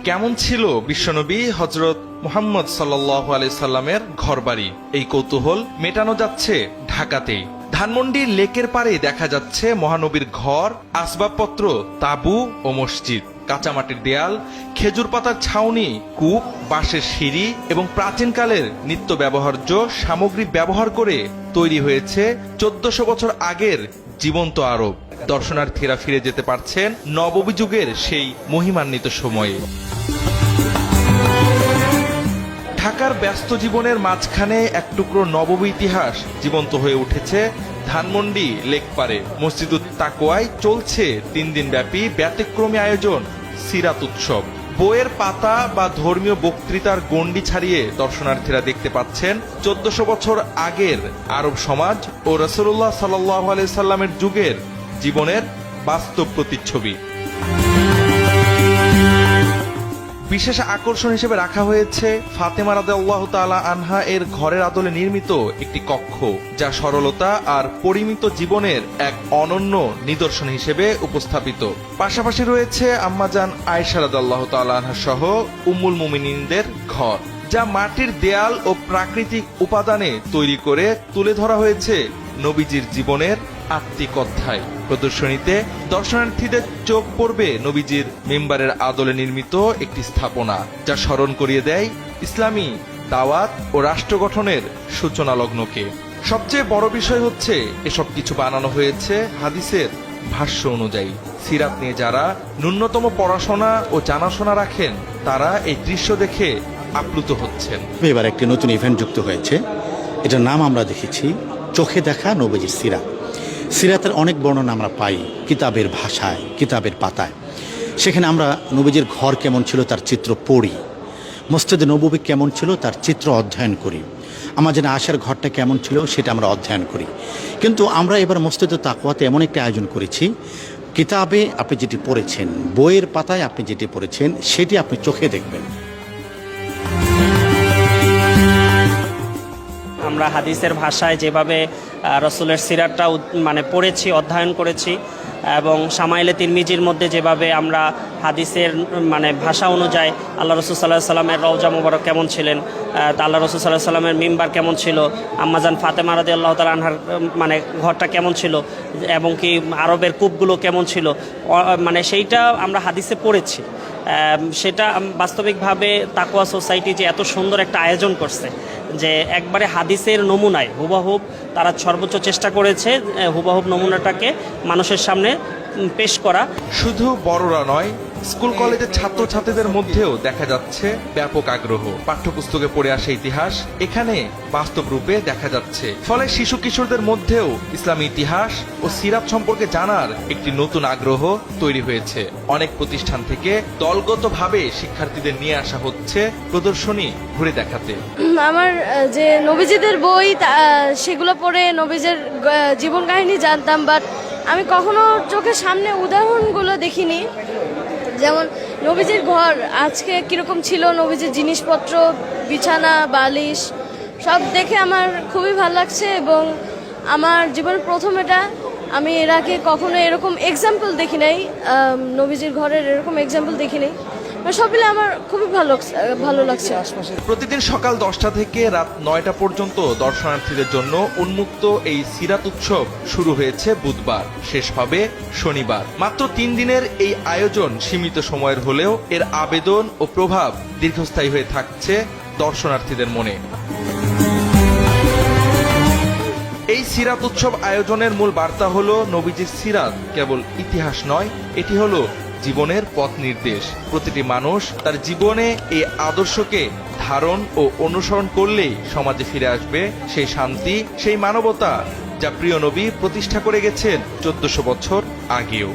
কেমন ছিল বিশ্বনবী হযরত মুহাম্মদ সাল্লাল্লাহু আলাইহি সাল্লামের ঘরবাড়ি, এই কৌতূহল মেটানো যাচ্ছে ঢাকাতেই। ধানমন্ডির লেকের পাড়ে দেখা যাচ্ছে মহানবীর ঘর, আসবাবপত্র, তাঁবু ও মসজিদ। কাঁচামাটির দেয়াল, খেজুর পাতার ছাউনি, কূপ, বাঁশের সিঁড়ি এবং প্রাচীনকালের নিত্য ব্যবহার্য সামগ্রী ব্যবহার করে তৈরি হয়েছে 1400 বছর আগের জীবন্ত আরব। দর্শনার্থীরা ফিরে যেতে পারছেন নববী যুগের সেই মহিমান্বিত সময়ে। ঢাকার ব্যস্ত জীবনের মাঝখানে এক টুকরো নববী ইতিহাস জীবন্ত হয়ে উঠেছে ধানমন্ডি লেকপাড়ে। মসজিদুত তাকওয়ায় চলছে 3 দিন ব্যাপী ব্যতিক্রমী আয়োজন সিরাত উৎসব। বইয়ের পাতা বা ধর্মীয় বক্তৃতার গণ্ডি ছাড়িয়ে দর্শনার্থীরা দেখতে পাচ্ছেন 1400 বছর আগের আরব সমাজ ও রাসূলুল্লাহ সাল্লাল্লাহু আলাইহি সাল্লামের যুগের জীবনের বাস্তব প্রতিচ্ছবি। বিশেষ আকর্ষণ হিসেবে রাখা হয়েছে ফাতেমা রাদিয়াল্লাহু তাআলা আনহা এর ঘরের আদলে নির্মিত একটি কক্ষ, যা সরলতা আর পরিমিত জীবনের এক অনন্য নিদর্শন হিসেবে উপস্থাপিত। পাশাপাশি রয়েছে আম্মাজান আয়েশা রাদিয়াল্লাহু তাআলা আনহা সহ উম্মুল মুমিনিনদের ঘর, যা মাটির দেয়াল ও প্রাকৃতিক উপাদানে তৈরি করে তুলে ধরা হয়েছে নবীজির জীবনের আত্মিক অধ্যায়। প্রদর্শনীতে দর্শনার্থীদের চোখ পড়বে নবীজির মিম্বারের আদলে নির্মিত একটি স্থাপনা, যা স্মরণ করিয়ে দেয় ইসলামী দাওয়াত ও রাষ্ট্র গঠনের সূচনা লগ্নকে। সবচেয়ে বড় বিষয় হচ্ছে এসব কিছু বানানো হয়েছে হাদিসের ভাষ্য অনুযায়ী। সিরাত নিয়ে যারা ন্যূনতম পড়াশোনা ও জানাশোনা রাখেন, তারা এই দৃশ্য দেখে আপ্লুত হচ্ছেন। এবার একটি নতুন ইভেন্ট যুক্ত হয়েছে, এটার নাম আমরা দেখেছি চোখে দেখা নবীজির সিরাত। সিরাতের অনেক বর্ণনা আমরা পাই কিতাবের ভাষায়, কিতাবের পাতায়। সেখানে আমরা নবীজির ঘর কেমন ছিল তার চিত্র পড়ি, মসজিদে নববী কেমন ছিল তার চিত্র অধ্যয়ন করি, আমাদের আয়েশার ঘরটা কেমন ছিল সেটা আমরা অধ্যয়ন করি। কিন্তু আমরা এবার মসজিদে তাকওয়াতে এমন একটা আয়োজন করেছি, কিতাবে আপনি যেটি পড়েছেন, বইয়ের পাতায় আপনি যেটি পড়েছেন, সেটি আপনি চোখে দেখবেন। আমরা হাদিসের ভাষায় যেভাবে রসুলের সিরাতটা পড়েছি, অধ্যয়ন করেছি, এবং শামাইলে তিরমিজির মধ্যে যেভাবে আমরা হাদিসের ভাষা অনুযায়ী আল্লাহ রসুল সাল্লাল্লাহু আলাইহি সাল্লামের রওজা মুবারক কেমন ছিলেন, আল্লাহ রসুল সাল্লাল্লাহু আলাইহি সাল্লামের মিম্বার কেমন ছিল, আম্মাজান ফাতেমা রাদিয়াল্লাহু তাআলা আনহার ঘরটা কেমন ছিল, এবং কি আরবের কূপগুলো কেমন ছিল, সেইটা আমরা হাদিসে পড়েছি। সেটা বাস্তবিকভাবে তাকওয়া সোসাইটি যে এত সুন্দর একটা আয়োজন করছে, যে একবারে হাদিসের নমুনায় হুবহুব তারা সর্বোচ্চ চেষ্টা করেছে হুবহুব নমুনাটাকে মানুষের সামনে পেশ করা। শুধু বড়রা নয়, স্কুল কলেজের ছাত্রছাত্রীদের মধ্যেও দেখা যাচ্ছে ব্যাপক আগ্রহ। পাঠ্যপুস্তকে পড়ে আসা ইতিহাস এখানে বাস্তব রূপে দেখা যাচ্ছে। ফলে শিশু কিশোরদের মধ্যেও ইসলামী ইতিহাস ও সিরাত সম্পর্কে জানার একটি নতুন আগ্রহ তৈরি হয়েছে। অনেক প্রতিষ্ঠান থেকে দলগতভাবে শিক্ষার্থীদের নিয়ে আসা হচ্ছে প্রদর্শনী ঘুরে দেখাতে। আমার যে নবীজিদের বই সেগুলো পড়ে নবীজের জীবন কাহিনী জানতাম, বাট আমি কখনো চোখের সামনে উদাহরণগুলো দেখিনি। যেমন নবীজির ঘর আজকে কিরকম ছিল, নবীজির জিনিসপত্র, বিছানা, বালিশ সব দেখে আমার খুবই ভালো লাগছে। এবং আমার জীবনের প্রথম এটা, আমি এর আগে কখনো এরকম এক্সাম্পল দেখি নাই, নবীজির ঘরের এরকম এক্সাম্পল দেখি নাই। সব মিলে আমার খুবই ভালো লাগছে। প্রতিদিন সকাল 10টা থেকে রাত 9টা পর্যন্ত দর্শনার্থীদের জন্য উন্মুক্ত এই সিরাত উৎসব শুরু হয়েছে বুধবার, শেষ হবে শনিবার। মাত্র 3 দিনের এই আয়োজন সীমিত সময়ের হলেও এর আবেদন ও প্রভাব দীর্ঘস্থায়ী হয়ে থাকছে দর্শনার্থীদের মনে। এই সিরাত উৎসব আয়োজনের মূল বার্তা হলো নবীজির সিরাত কেবল ইতিহাস নয়, এটি হলো জীবনের পথ নির্দেশ। প্রতিটি মানুষ তার জীবনে এই আদর্শকে ধারণ ও অনুসরণ করলেই সমাজে ফিরে আসবে সেই শান্তি, সেই মানবতা, যা প্রিয় নবী প্রতিষ্ঠা করে গেছেন 1400 বছর আগেও।